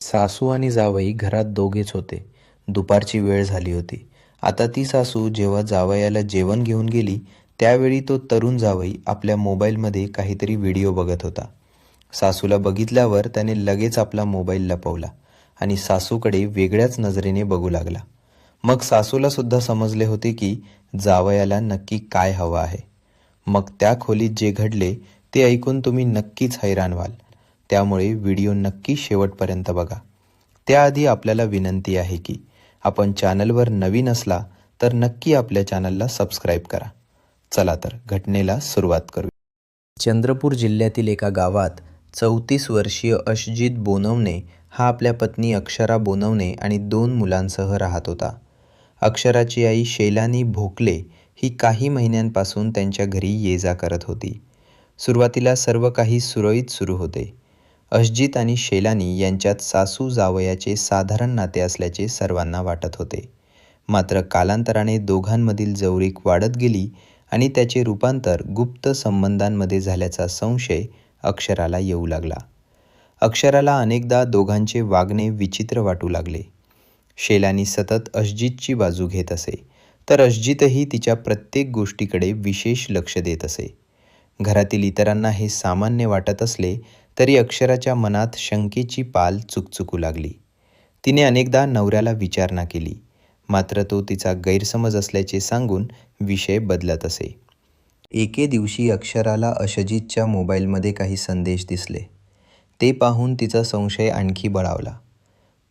सासू आणि जावई घरात दोघेच होते. दुपारची वेळ झाली होती. आता ती सासू जेव्हा जावयाला जेवण घेऊन गेली, त्यावेळी तो तरुण जावई आपल्या मोबाईलमध्ये काहीतरी व्हिडिओ बघत होता. सासूला बघितल्यावर त्याने लगेच आपला मोबाईल लपवला आणि सासूकडे वेगळ्याच नजरेने बघू लागला. मग सासूला सुद्धा समजले होते की जावयाला नक्की काय हवं आहे. मग त्या खोलीत जे घडले ते ऐकून तुम्ही नक्कीच हैराण व्हाल. त्यामुळे व्हिडिओ नक्की शेवटपर्यंत बघा. त्याआधी आपल्याला विनंती आहे की आपण चॅनलवर नवीन असला तर नक्की आपल्या चॅनलला सबस्क्राईब करा. चला तर घटनेला सुरुवात करू. चंद्रपूर जिल्ह्यातील एका गावात 34 वर्षीय अशजित बोनवणे हा आपल्या पत्नी अक्षरा बोनवणे आणि 2 मुलांसह राहत होता. अक्षराची आई शैलानी भोकले ही काही महिन्यांपासून त्यांच्या घरी ये-जा करत होती. सुरुवातीला सर्व काही सुरळीत सुरू होते. अशजित आणि शैलानी यांच्यात सासू जावयाचे साधारण नाते असल्याचे सर्वांना वाटत होते. मात्र कालांतराने दोघांमधील जवळीक वाढत गेली आणि त्याचे रूपांतर गुप्त संबंधांमध्ये झाल्याचा संशय अक्षराला येऊ लागला. अक्षराला अनेकदा दोघांचे वागणे विचित्र वाटू लागले. शैलानी सतत अशजितची बाजू घेत असे, तर अशजितही तिच्या प्रत्येक गोष्टीकडे विशेष लक्ष देत असे. घरातील इतरांना हे सामान्य वाटत असले तरी अक्षराच्या मनात शंकेची पाल चुकचुकू लागली. तिने अनेकदा नवऱ्याला विचारणा केली, मात्र तो तिचा गैरसमज असल्याचे सांगून विषय बदलत असे. एके दिवशी अक्षराला अशजितच्या मोबाईलमध्ये काही संदेश दिसले. ते पाहून तिचा संशय आणखी बळावला.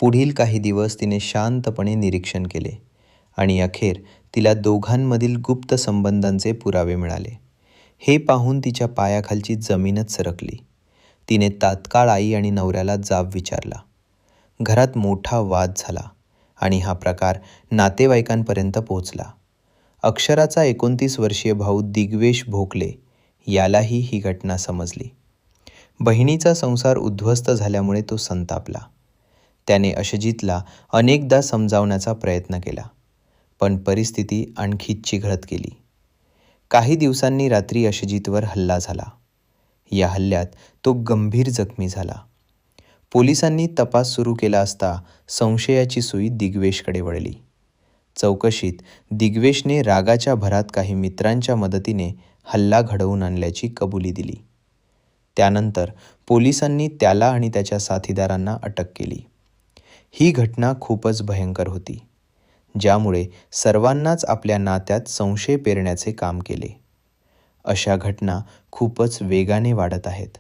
पुढील काही दिवस तिने शांतपणे निरीक्षण केले आणि अखेर तिला दोघांमधील गुप्त संबंधांचे पुरावे मिळाले. हे पाहून तिच्या पायाखालची जमीनच सरकली. तिने तात्काळ आई आणि नवऱ्याला जाब विचारला. घरात मोठा वाद झाला आणि हा प्रकार नातेवाईकांपर्यंत पोहोचला. अक्षराचा 29 वर्षीय भाऊ दिग्वेश भोकले यालाही ही घटना समजली. बहिणीचा संसार उद्ध्वस्त झाल्यामुळे तो संतापला. त्याने अशजितला अनेकदा समजावण्याचा प्रयत्न केला, पण परिस्थिती आणखी चिघळत गेली. काही दिवसांनी रात्री अशजितवर हल्ला झाला. या हल्ल्यात तो गंभीर जखमी झाला. पोलिसांनी तपास सुरू केला असता संशयाची सुई दिग्वेशकडे वळली. चौकशीत दिग्वेशने रागाच्या भरात काही मित्रांच्या मदतीने हल्ला घडवून आणल्याची कबुली दिली. त्यानंतर पोलिसांनी त्याला आणि त्याच्या साथीदारांना अटक केली. ही घटना खूपच भयंकर होती, ज्यामुळे सर्वांनाच आपल्या नात्यात संशय पेरण्याचे काम केले. अशा घटना खूपच वेगाने वाढत आहेत.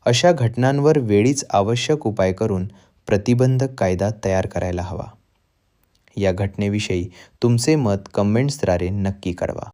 अशा घटनांवर वेळीच आवश्यक उपाय करून प्रतिबंधक कायदा तयार करायला हवा. या घटनेविषयी तुमचे मत कमेंट्सद्वारे नक्की कळवा.